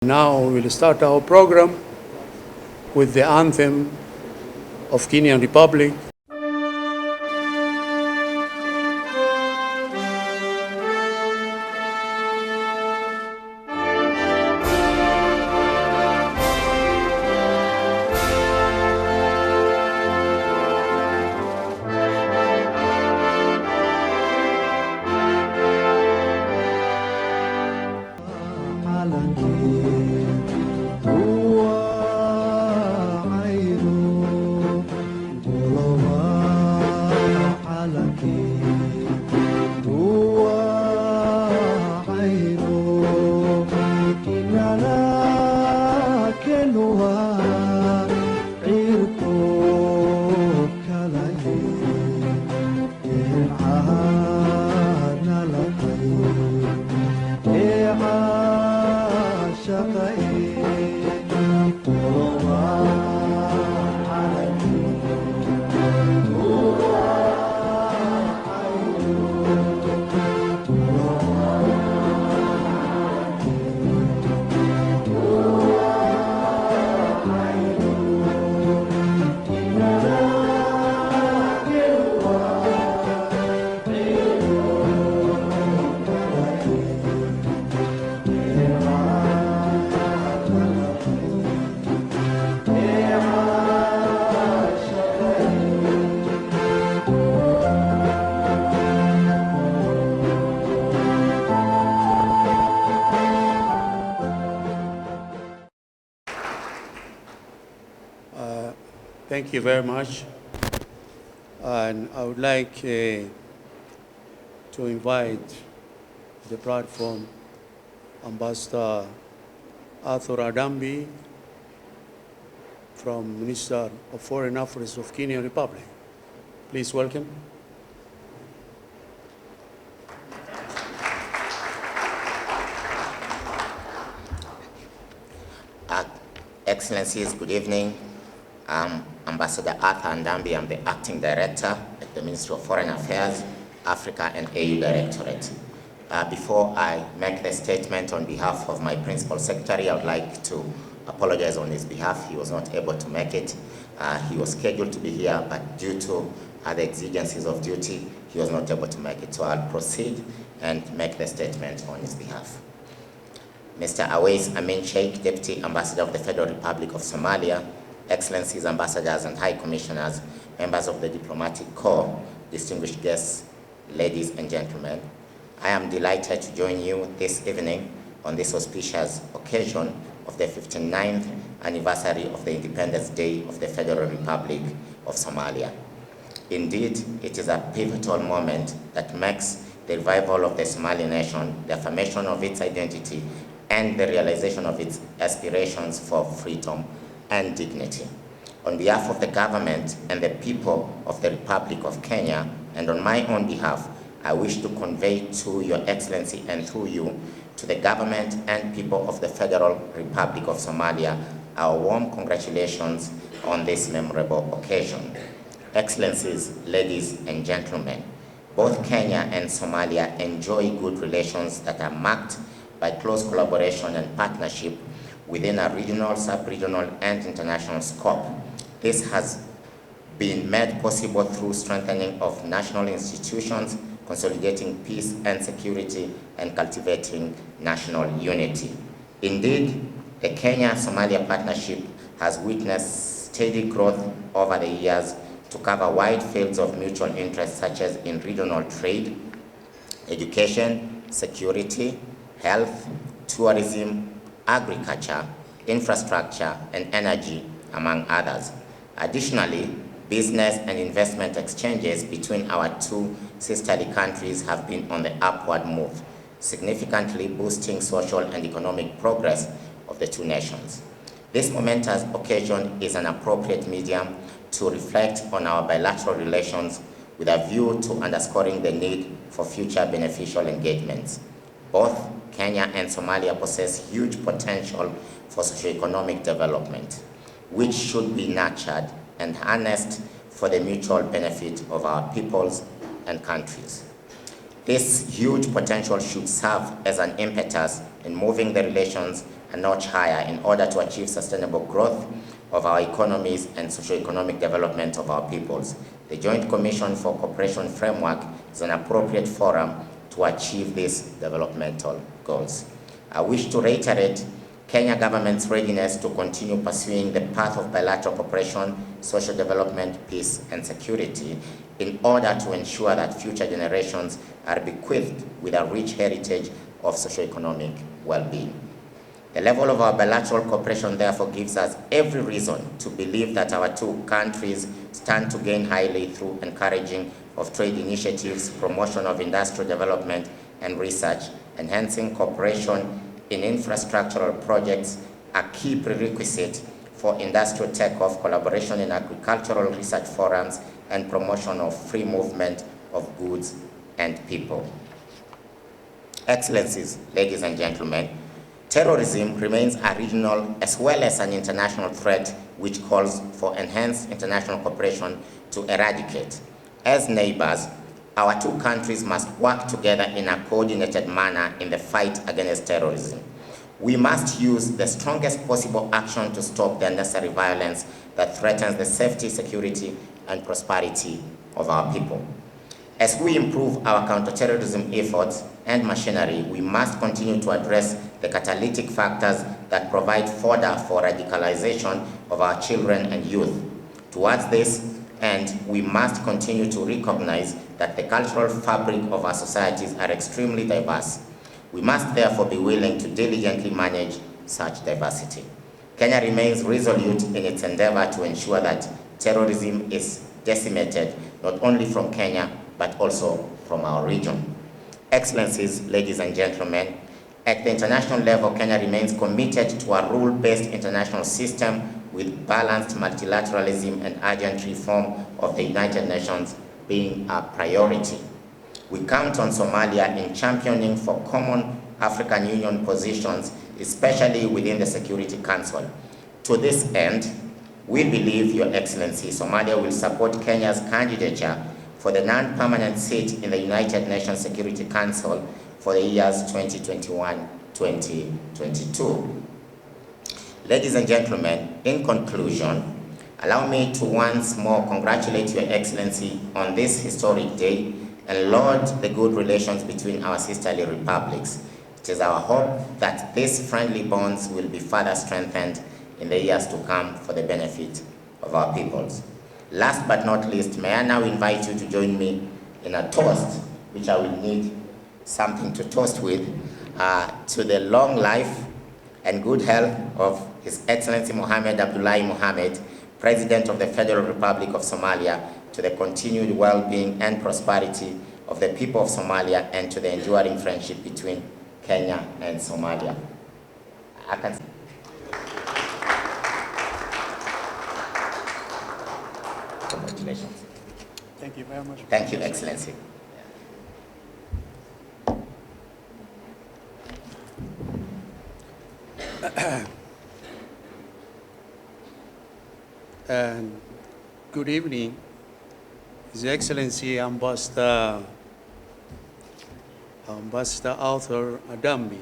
Now we will start our program with the anthem of Kenyan Republic. Thank you very much. And I would like to invite the platform Ambassador Arthur Adambi from Minister of Foreign Affairs of Kenyan Republic. Please welcome. Excellencies, good evening. I'm Ambassador Arthur Adambi. I'm the Acting Director at the Ministry of Foreign Affairs, Africa and AU Directorate. Before I make the statement on behalf of my Principal Secretary, I would like to apologize on his behalf. He was not able to make it. He was scheduled to be here, but due to other exigencies of duty, he was not able to make it. So I'll proceed and make the statement on his behalf. Mr. Awais Amin Sheikh, Deputy Ambassador of the Federal Republic of Somalia, Excellencies, Ambassadors and High Commissioners, members of the Diplomatic Corps, distinguished guests, ladies and gentlemen, I am delighted to join you this evening on this auspicious occasion of the 59th anniversary of the Independence Day of the Federal Republic of Somalia. Indeed, it is a pivotal moment that marks the revival of the Somali nation, the affirmation of its identity, and the realization of its aspirations for freedom and dignity. On behalf of the government and the people of the Republic of Kenya, and on my own behalf, I wish to convey to Your Excellency and through you to the government and people of the Federal Republic of Somalia our warm congratulations on this memorable occasion. Excellencies, ladies and gentlemen, both Kenya and Somalia enjoy good relations that are marked by close collaboration and partnership within a regional, sub-regional, and international scope. This has been made possible through strengthening of national institutions, consolidating peace and security, and cultivating national unity. Indeed, the Kenya-Somalia partnership has witnessed steady growth over the years to cover wide fields of mutual interest, such as in regional trade, education, security, health, tourism, agriculture, infrastructure, and energy, among others. Additionally, business and investment exchanges between our two sisterly countries have been on the upward move, significantly boosting social and economic progress of the two nations. This momentous occasion is an appropriate medium to reflect on our bilateral relations with a view to underscoring the need for future beneficial engagements. Both Kenya and Somalia possess huge potential for socioeconomic development, which should be nurtured and harnessed for the mutual benefit of our peoples and countries. This huge potential should serve as an impetus in moving the relations a notch higher in order to achieve sustainable growth of our economies and socio-economic development of our peoples. The Joint Commission for Cooperation Framework is an appropriate forum to achieve these developmental goals. I wish to reiterate Kenya government's readiness to continue pursuing the path of bilateral cooperation, social development, peace, and security in order to ensure that future generations are bequeathed with a rich heritage of socio-economic well-being. The level of our bilateral cooperation therefore gives us every reason to believe that our two countries stand to gain highly through encouraging of trade initiatives, promotion of industrial development and research, enhancing cooperation in infrastructural projects, a key prerequisite for industrial takeoff, collaboration in agricultural research forums, and promotion of free movement of goods and people. Excellencies, ladies and gentlemen, terrorism remains a regional as well as an international threat which calls for enhanced international cooperation to eradicate. As neighbors, our two countries must work together in a coordinated manner in the fight against terrorism. We must use the strongest possible action to stop the unnecessary violence that threatens the safety, security, and prosperity of our people. As we improve our counterterrorism efforts and machinery, we must continue to address the catalytic factors that provide fodder for radicalization of our children and youth. Towards this end, we must continue to recognize that the cultural fabric of our societies are extremely diverse. We must therefore be willing to diligently manage such diversity. Kenya remains resolute in its endeavor to ensure that terrorism is decimated not only from Kenya, but also from our region. Excellencies, ladies and gentlemen, at the international level, Kenya remains committed to a rule-based international system with balanced multilateralism and urgent reform of the United Nations being a priority. We count on Somalia in championing for common African Union positions, especially within the Security Council. To this end, we believe, Your Excellency, Somalia will support Kenya's candidature for the non-permanent seat in the United Nations Security Council for the years 2021-2022. Ladies and gentlemen, in conclusion, allow me to once more congratulate Your Excellency on this historic day and laud the good relations between our sisterly republics. It is our hope that these friendly bonds will be further strengthened in the years to come for the benefit of our peoples. Last but not least, may I now invite you to join me in a toast, which I will need something to toast with, to the long life and good health of His Excellency Mohamed Abdullahi Mohamed, President of the Federal Republic of Somalia, to the continued well-being and prosperity of the people of Somalia, and to the enduring friendship between Kenya and Somalia. Congratulations. Thank you very much. Thank you, Excellency. And good evening, His Excellency Ambassador Arthur Adambi,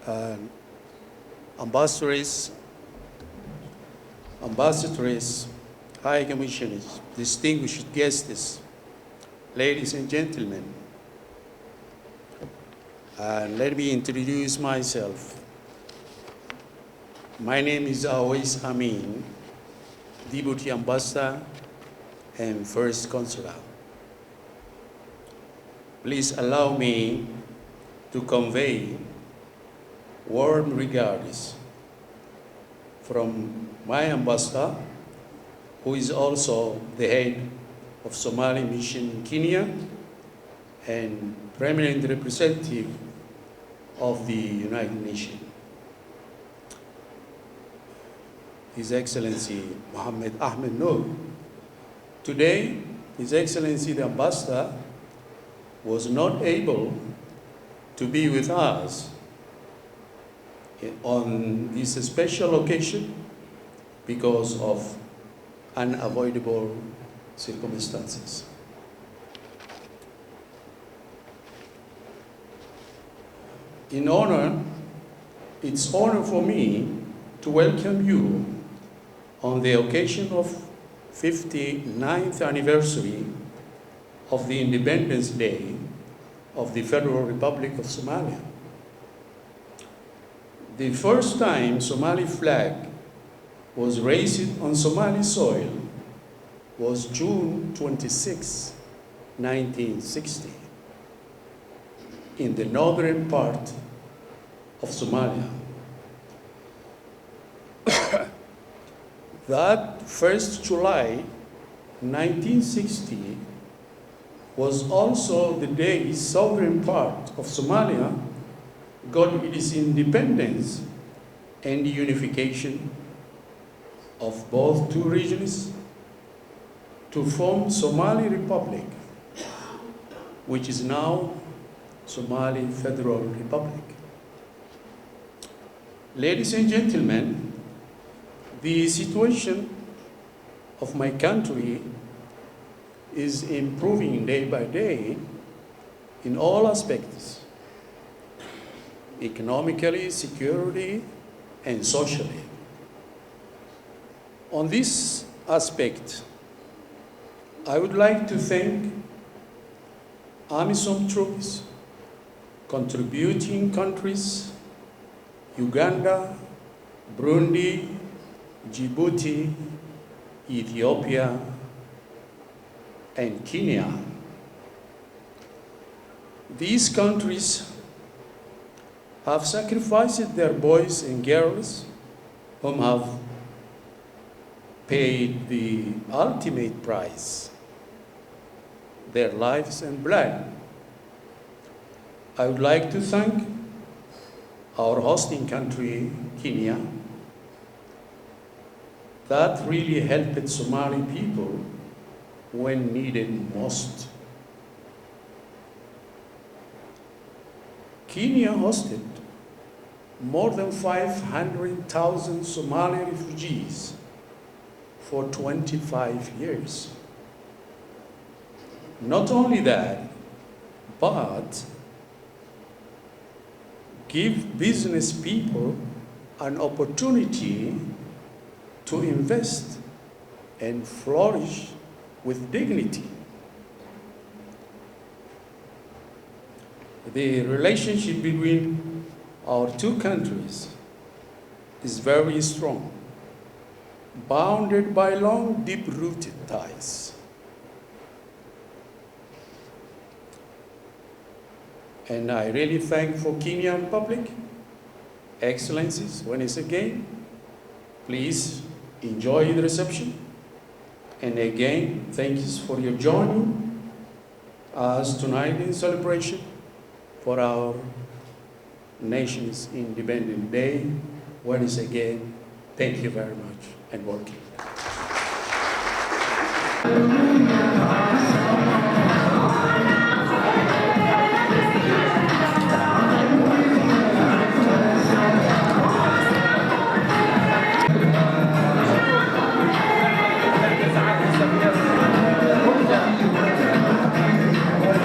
and ambassadors, High Commissioners, distinguished guests, ladies and gentlemen. Let me introduce myself. My name is Awais Amin, Deputy Ambassador and First Consular. Please allow me to convey warm regards from my ambassador, who is also the head of Somali Mission in Kenya and permanent representative of the United Nations. His Excellency Mohammed Ahmed Noor. Today, His Excellency the Ambassador was not able to be with us on this special occasion because of unavoidable circumstances. It's honor for me to welcome you on the occasion of 59th anniversary of the Independence Day of the Federal Republic of Somalia. The first time Somali flag was raised on Somali soil was June 26, 1960, in the northern part of Somalia. That 1st July 1960 was also the day southern part of Somalia got its independence and unification of both two regions to form Somali Republic, which is now Somali Federal Republic. Ladies and gentlemen, the situation of my country is improving day by day in all aspects, economically, security, and socially. On this aspect, I would like to thank AMISOM troops, contributing countries, Uganda, Burundi, Djibouti, Ethiopia, and Kenya. These countries have sacrificed their boys and girls, whom have paid the ultimate price, their lives and blood. I would like to thank our hosting country, Kenya, that really helped Somali people when needed most. Kenya hosted more than 500,000 Somali refugees for 25 years. Not only that, but give business people an opportunity to invest and flourish with dignity. The relationship between our two countries is very strong, bounded by long, deep-rooted ties. And I really thank for Kenyan Republic, Excellencies, once again, please enjoy the reception. And again, thanks for your joining us tonight in celebration for our nation's Independence Day. Once again, thank you very much and welcome.